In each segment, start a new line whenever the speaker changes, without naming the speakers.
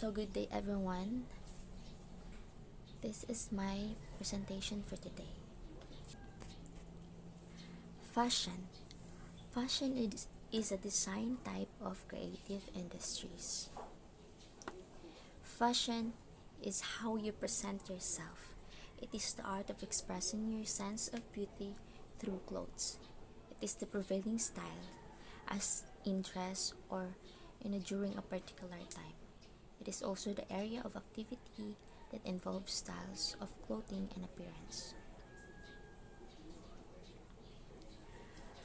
So good day everyone. This is my presentation for today. Fashion. Fashion is a design type of creative industries. Fashion is how you present yourself. It is the art of expressing your sense of beauty through clothes. It is the prevailing style as in dress or during a particular time. It is also the area of activity that involves styles of clothing and appearance.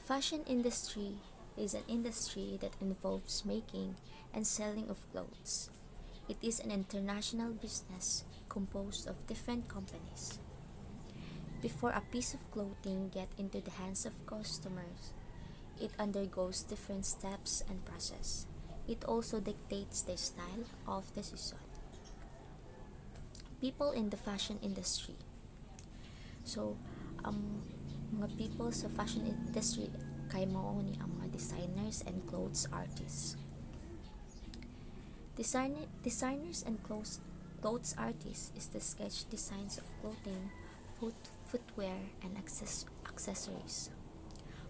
Fashion industry is an industry that involves making and selling of clothes. It is an international business composed of different companies. Before a piece of clothing get into the hands of customers, it undergoes different steps and process. It also dictates the style of the season. People in the fashion industry. So, mga people sa fashion industry kay mao ni ang mga designers and clothes artists. Designers and clothes artists is the sketch designs of clothing, footwear, and accessories.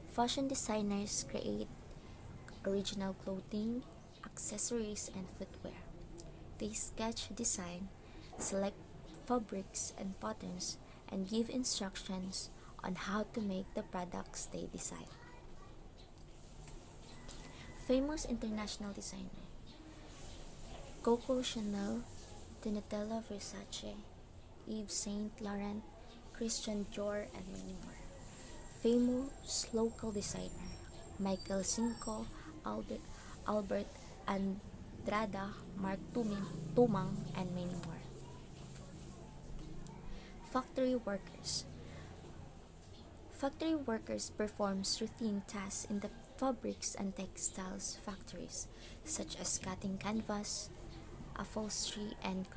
Fashion designers create original clothing, accessories, and footwear. They sketch design, select fabrics and patterns, and give instructions on how to make the products they design. Famous international designer Coco Chanel, Donatella Versace, Yves Saint Laurent, Christian Dior, and many more. Famous local designer Michael Cinco, Albert Andrada, Mark Tumang, and many more. Factory workers. Factory workers performs routine tasks in the fabrics and textiles factories, such as cutting canvas, upholstery, and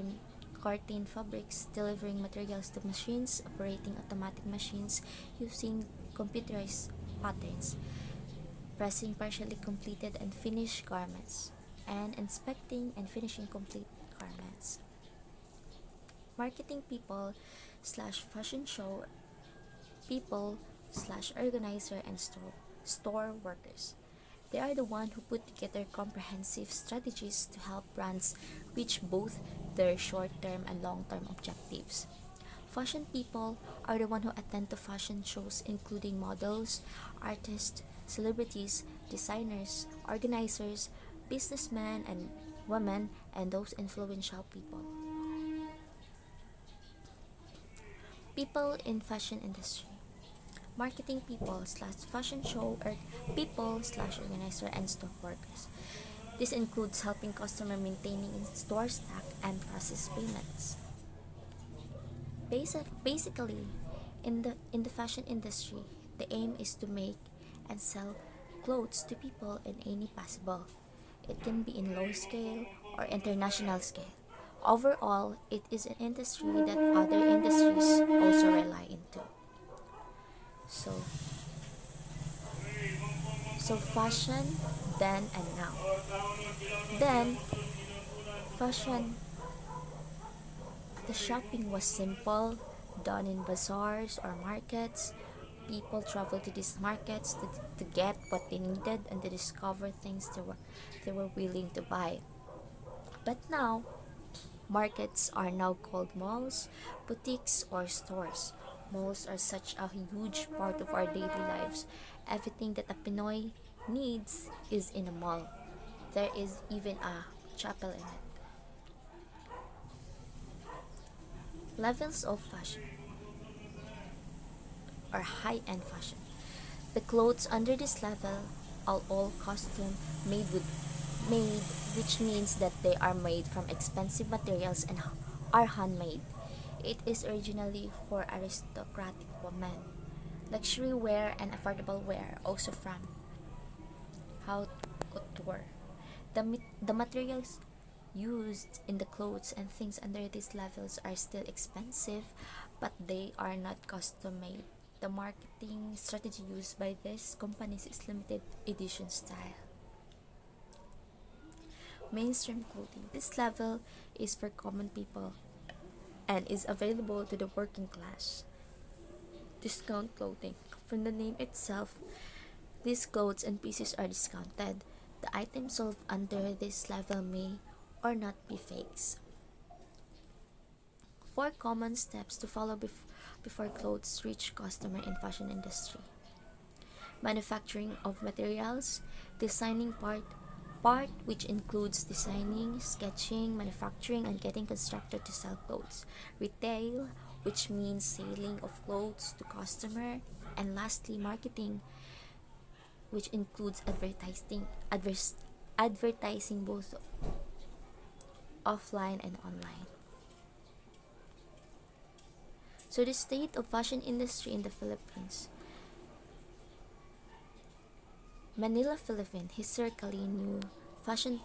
curtain fabrics, delivering materials to machines, operating automatic machines using computerized patterns, pressing partially completed and finished garments, and inspecting and finishing complete garments. Marketing people slash fashion show people slash organizer and store workers. They are the one who put together comprehensive strategies to help brands reach both their short-term and long-term objectives. Fashion people are the one who attend to fashion shows including models, artists, celebrities, designers, organizers, businessmen and women, and those influential people. People in fashion industry. Marketing people slash fashion show or people slash organizer and stock workers. This includes helping customer maintaining in store stock and process payments. Basically, in the fashion industry, the aim is to make and sell clothes to people in any possible. It can be in low scale or international scale. Overall, it is an industry that other industries also rely into. So, so fashion then and now. Then, fashion, the shopping was simple, done in bazaars or markets. People traveled to these markets to get what they needed and to discover things they were willing to buy. But now, markets are now called malls, boutiques, or stores. Malls are such a huge part of our daily lives. Everything that a Pinoy needs is in a mall. There is even a chapel in it. Levels of fashion or high-end fashion. The clothes under this level are all costume made, which means that they are made from expensive materials and are handmade. It is originally for aristocratic women. Luxury wear and affordable wear also from haute couture. The materials used in the clothes and things under these levels are still expensive, but they are not custom made. The marketing strategy used by these companies is limited edition style. Mainstream clothing. This level is for common people and is available to the working class. Discount clothing. From the name itself, these clothes and pieces are discounted. The items sold under this level may or not be fakes. Four common steps to follow before clothes reach customer in fashion industry. Manufacturing of materials, designing part which includes designing, sketching, manufacturing and getting constructed to sell clothes. Retail, which means selling of clothes to customer, and lastly marketing, which includes advertising both offline and online. So the state of fashion industry in the Philippines. Manila, Philippines, historically new fashion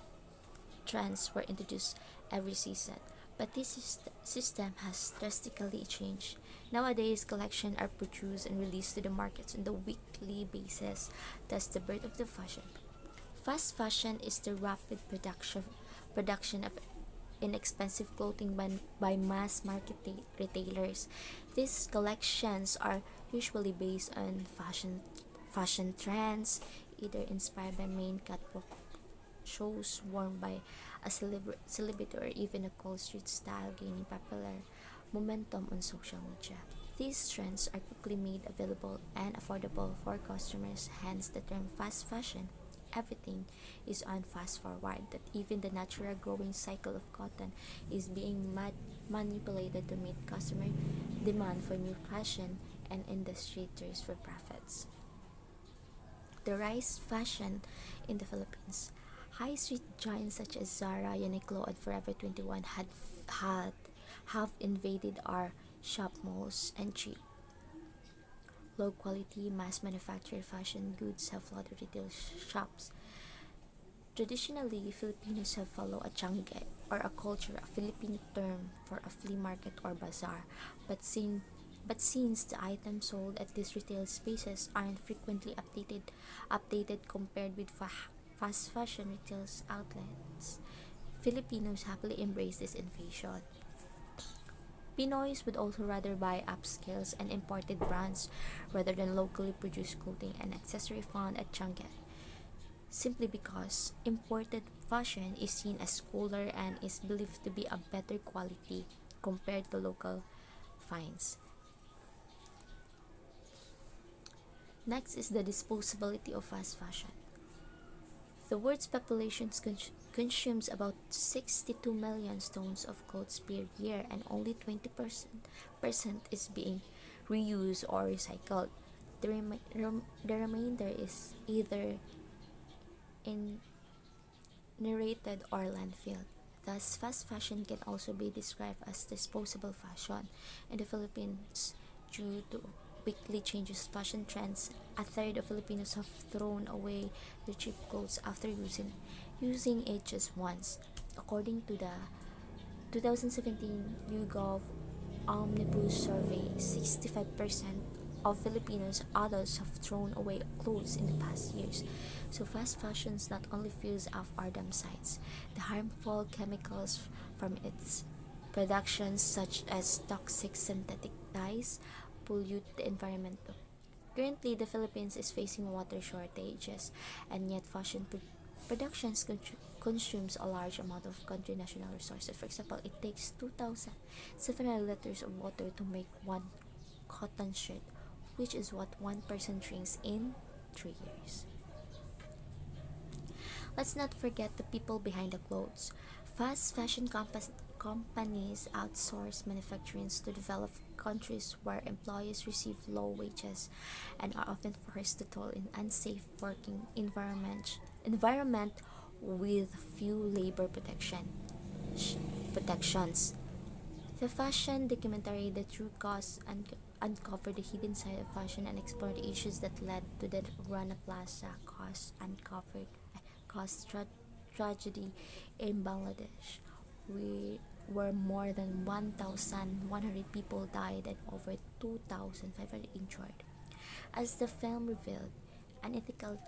trends were introduced every season, but this system has drastically changed. Nowadays, collections are produced and released to the markets on the weekly basis. Thus, the birth of the fashion. Fast fashion is the rapid production of inexpensive clothing by mass market retailers. These collections are usually based on fashion trends, either inspired by main catwalk shows worn by a celebrity or even a cold street style gaining popular momentum on social media. These trends are quickly made available and affordable for customers, hence the term fast fashion. Everything is on fast forward, that even the natural growing cycle of cotton is being manipulated to meet customer demand for new fashion and industry thirst for profits. The rise fashion in the Philippines. High street giants such as Zara, Uniqlo, and Forever 21 had have invaded our shop malls, and cheap, low quality, mass manufactured fashion goods have flooded retail shops. Traditionally, Filipinos have followed a tiangge or a culture, a Filipino term for a flea market or bazaar, but since the items sold at these retail spaces aren't frequently updated compared with fast fashion retail outlets, Filipinos happily embrace this invasion. Pinoys would also rather buy upscales and imported brands rather than locally produced clothing and accessory found at Tiangge, simply because imported fashion is seen as cooler and is believed to be a better quality compared to local finds. Next is the disposability of fast fashion. The world's population consumes about 62 million tons of clothes per year, and only 20% is being reused or recycled. The remainder is either incinerated or landfill. Thus, fast fashion can also be described as disposable fashion. In the Philippines, due to quickly changes fashion trends, a third of Filipinos have thrown away their cheap clothes after using it just once. According to the 2017 YouGov Omnibus survey, 65% of Filipinos adults have thrown away clothes in the past years. So fast fashions not only fills off our dump sites, the harmful chemicals from its productions such as toxic synthetic dyes pollute the environment too. Currently, the Philippines is facing water shortages, and yet productions consumes a large amount of country national resources. For example, it takes 2,700 liters of water to make one cotton shirt, which is what one person drinks in 3 years. Let's not forget the people behind the clothes. Fast fashion companies outsource manufacturing to developed countries where employees receive low wages and are often forced to toil in unsafe working environment with few labor protections. The fashion documentary The True Cost uncovered the hidden side of fashion and explored the issues that led to the Rana Plaza tragedy in Bangladesh, where more than 1,100 people died and over 2,500 injured. As the film revealed, unethical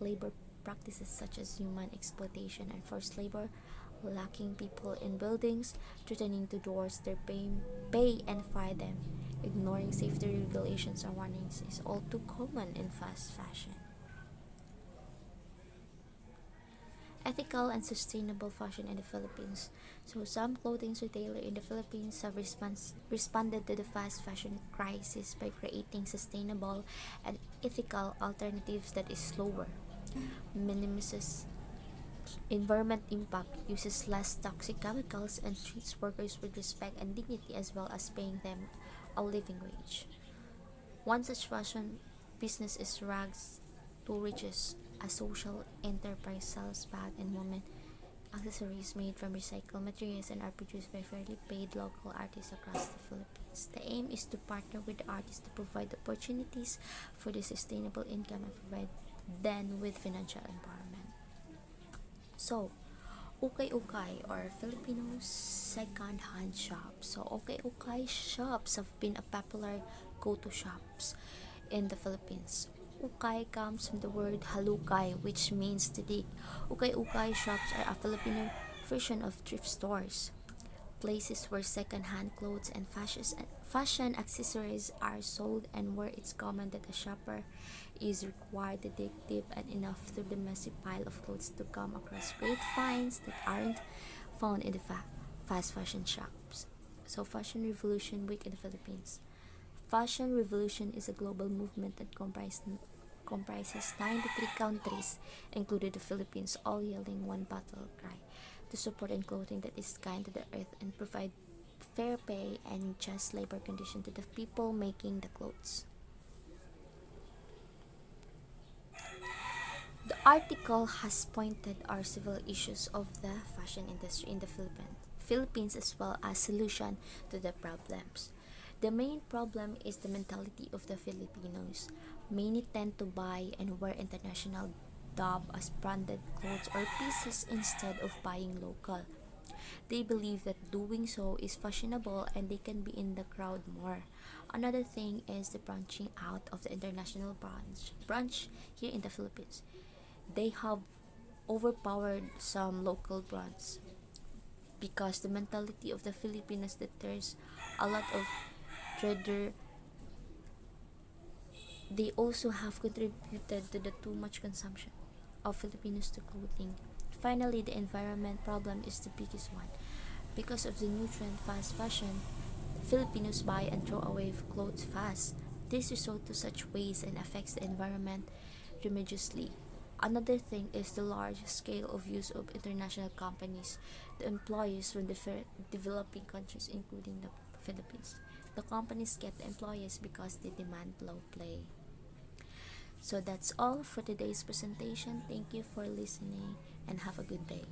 labor practices such as human exploitation and forced labor, locking people in buildings, threatening to divorce their pay and fire them, ignoring safety regulations or warnings is all too common in fast fashion. Ethical and sustainable fashion in the Philippines. So, some clothing retailers in the Philippines have responded to the fast fashion crisis by creating sustainable and ethical alternatives that is slower, minimizes environment impact, uses less toxic chemicals, and treats workers with respect and dignity as well as paying them a living wage. One such fashion business is Rags to Riches, a social enterprise sells bag and women accessories made from recycled materials and are produced by fairly paid local artists across the Philippines. The aim is to partner with the artists to provide opportunities for the sustainable income and provide them with financial empowerment. So, ukay-ukay or Filipino second-hand shops. So, ukay-ukay shops have been a popular go-to shops in the Philippines. Ukay comes from the word halukay, which means to dig. Ukay-ukay shops are a Filipino version of thrift stores, places where second-hand clothes and fashion accessories are sold and where it's common that a shopper is required to dig deep and enough through the messy pile of clothes to come across great finds that aren't found in the fast fashion shops. So, Fashion Revolution Week in the Philippines. Fashion Revolution is a global movement that comprises 93 countries, including the Philippines, all yelling one battle cry to support and clothing that is kind to the earth and provide fair pay and just labor conditions to the people making the clothes. The article has pointed our several issues of the fashion industry in the Philippines as well as solution to the problems. The main problem is the mentality of the Filipinos. Many tend to buy and wear international dub as branded clothes or pieces instead of buying local. They believe that doing so is fashionable and they can be in the crowd more. Another thing is the branching out of the international branch here in the Philippines. They have overpowered some local brands because the mentality of the Filipinos that there's a lot of trader, they also have contributed to the too much consumption of Filipinos to clothing. Finally, the environment problem is the biggest one. Because of the new trend fast fashion, Filipinos buy and throw away clothes fast. This results to such waste and affects the environment tremendously. Another thing is the large scale of use of international companies, the employees from different developing countries, including the Philippines. The companies get the employees because they demand low pay. So that's all for today's presentation. Thank you for listening and have a good day.